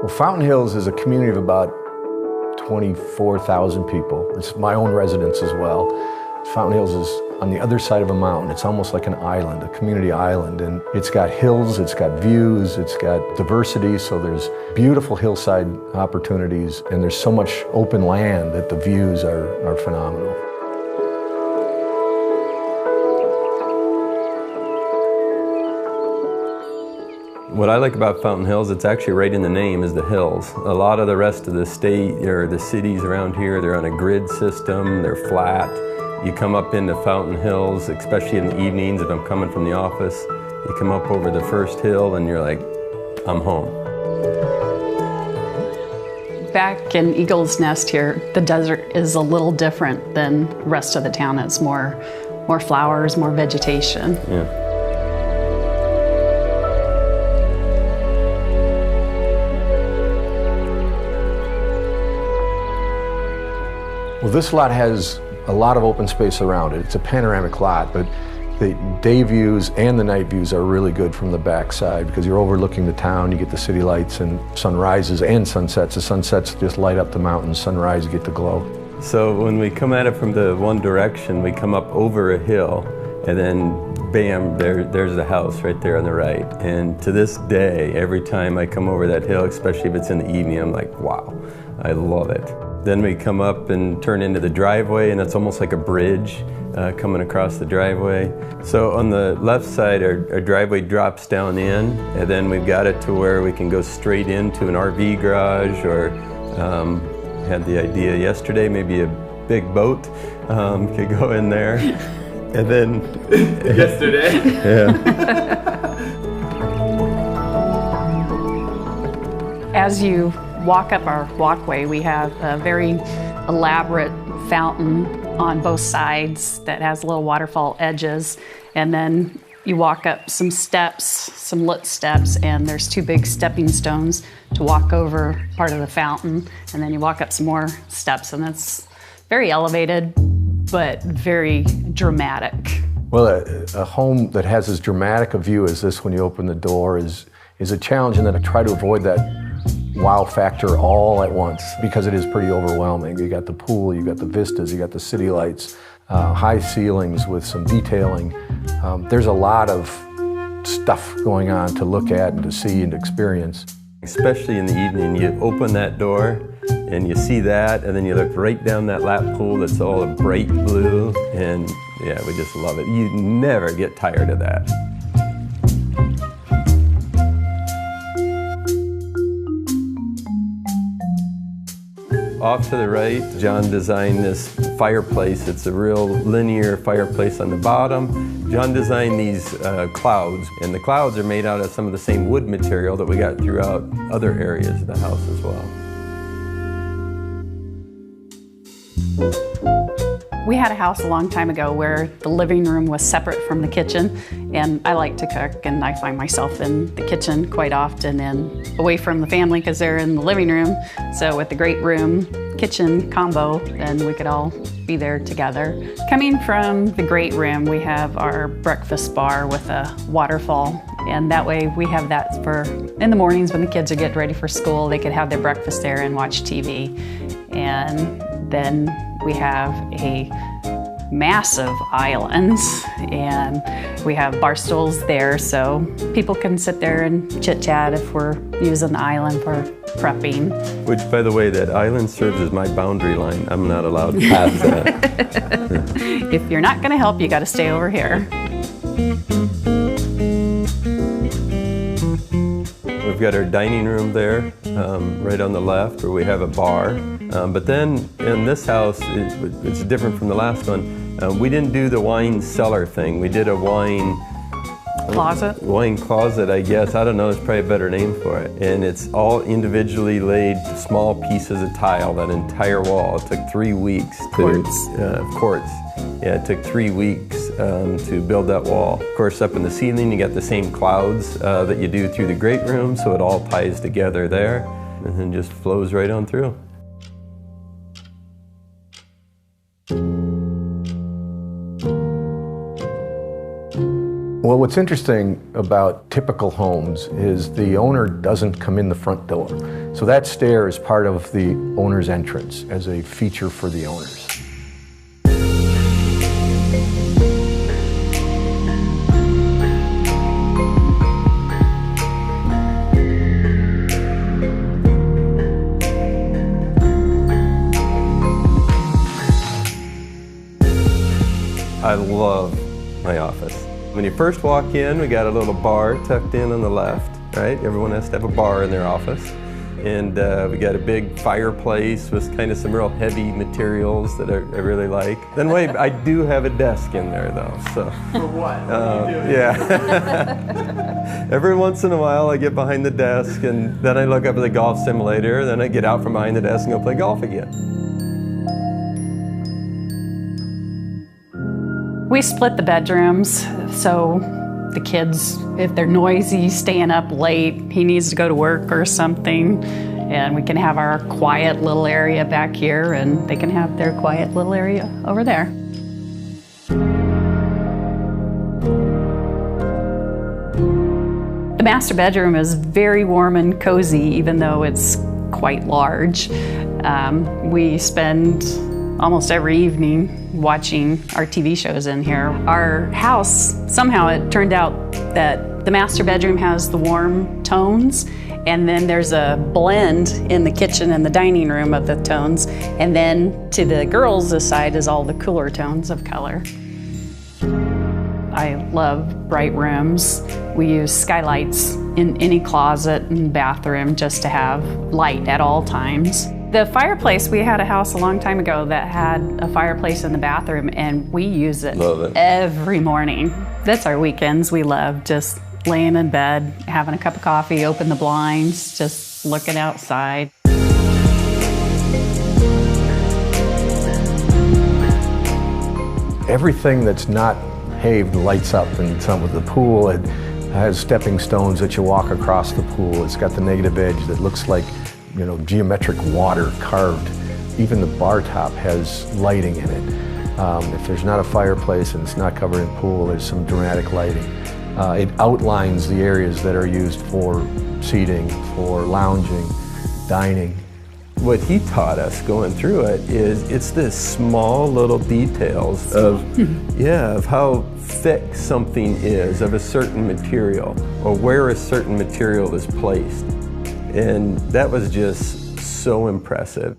Well, Fountain Hills is a community of about 24,000 people. It's my own residence as well. Fountain Hills is on the other side of a mountain. It's almost like an island, a community island. And it's got hills, it's got views, it's got diversity, so there's beautiful hillside opportunities, and there's so much open land that the views are phenomenal. What I like about Fountain Hills, it's actually right in the name, is the hills. A lot of the rest of the state, or the cities around here, they're on a grid system, they're flat. You come up into Fountain Hills, especially in the evenings, if I'm coming from the office, you come up over the first hill and you're like, I'm home. Back in Eagle's Nest here, the desert is a little different than the rest of the town. It's more flowers, more vegetation. Yeah. Well, this lot has a lot of open space around it. It's a panoramic lot, but the day views and the night views are really good from the back side because you're overlooking the town, you get the city lights and sunrises and sunsets. The sunsets just light up the mountains, sunrise you get the glow. So when we come at it from the one direction, we come up over a hill and then bam, there's the house right there on the right. And to this day, every time I come over that hill, especially if it's in the evening, I'm like, wow, I love it. Then we come up and turn into the driveway, and it's almost like a bridge coming across the driveway. So on the left side, our driveway drops down in, and then we've got it to where we can go straight into an RV garage, or had the idea yesterday, maybe a big boat could go in there. And then... Yesterday? Yeah. As you walk up our walkway, we have a very elaborate fountain on both sides that has little waterfall edges. And then you walk up some steps, some lit steps, and there's two big stepping stones to walk over part of the fountain. And then you walk up some more steps, and it's very elevated, but very dramatic. Well, a home that has as dramatic a view as this when you open the door is a challenge, and then I try to avoid that wow factor all at once because it is pretty overwhelming. You got the pool, you got the vistas, you got the city lights, high ceilings with some detailing. There's a lot of stuff going on to look at and to see and to experience. Especially in the evening, you open that door and you see that, and then you look right down that lap pool that's all a bright blue, and yeah, we just love it. You never get tired of that. Off to the right, John designed this fireplace. It's a real linear fireplace on the bottom. John designed these clouds, and the clouds are made out of some of the same wood material that we got throughout other areas of the house as well. We had a house a long time ago where the living room was separate from the kitchen, and I like to cook, and I find myself in the kitchen quite often and away from the family because they're in the living room. So with the great room kitchen combo, then we could all be there together. Coming from the great room, we have our breakfast bar with a waterfall, and that way we have that for in the mornings when the kids are getting ready for school. They could have their breakfast there and watch TV. And then we have a massive island, and we have bar stools there so people can sit there and chit-chat if we're using the island for prepping. Which, by the way, that island serves as my boundary line. I'm not allowed to pass that. If you're not going to help, you got to stay over here. We've got our dining room there, right on the left, where we have a bar. But then in this house, it's different from the last one. We didn't do the wine cellar thing. We did a wine Closet? Wine closet, I guess. I don't know, there's probably a better name for it. And it's all individually laid small pieces of tile, that entire wall. It took 3 weeks. Quartz. Quartz. Yeah, it took 3 weeks to build that wall. Of course, up in the ceiling, you got the same clouds that you do through the great room, so it all ties together there and then just flows right on through. Well, what's interesting about typical homes is the owner doesn't come in the front door. So that stair is part of the owner's entrance as a feature for the owners. I love my office. When you first walk in, we got a little bar tucked in on the left, right? Everyone has to have a bar in their office. And we got a big fireplace with kind of some real heavy materials that I really like. Then wait, I do have a desk in there though, so. For what? What are you doing? Yeah. Every once in a while I get behind the desk and then I look up at the golf simulator, then I get out from behind the desk and go play golf again. We split the bedrooms, so the kids, if they're noisy, staying up late, he needs to go to work or something, and we can have our quiet little area back here, and they can have their quiet little area over there. The master bedroom is very warm and cozy, even though it's quite large. We spend almost every evening watching our TV shows in here. Our house, somehow it turned out that the master bedroom has the warm tones, and then there's a blend in the kitchen and the dining room of the tones, and then to the girls' side is all the cooler tones of color. I love bright rooms. We use skylights in any closet and bathroom just to have light at all times. The fireplace, we had a house a long time ago that had a fireplace in the bathroom, and we use it every morning. That's our weekends. We love just laying in bed, having a cup of coffee, open the blinds, just looking outside. Everything that's not paved lights up, and some of the pool, it has stepping stones that you walk across the pool. It's got the negative edge that looks like, you know, geometric water carved. Even the bar top has lighting in it. If there's not a fireplace and it's not covered in pool, there's some dramatic lighting. It outlines the areas that are used for seating, for lounging, dining. What he taught us going through it is it's the small little details of, of how thick something is of a certain material or where a certain material is placed. And that was just so impressive.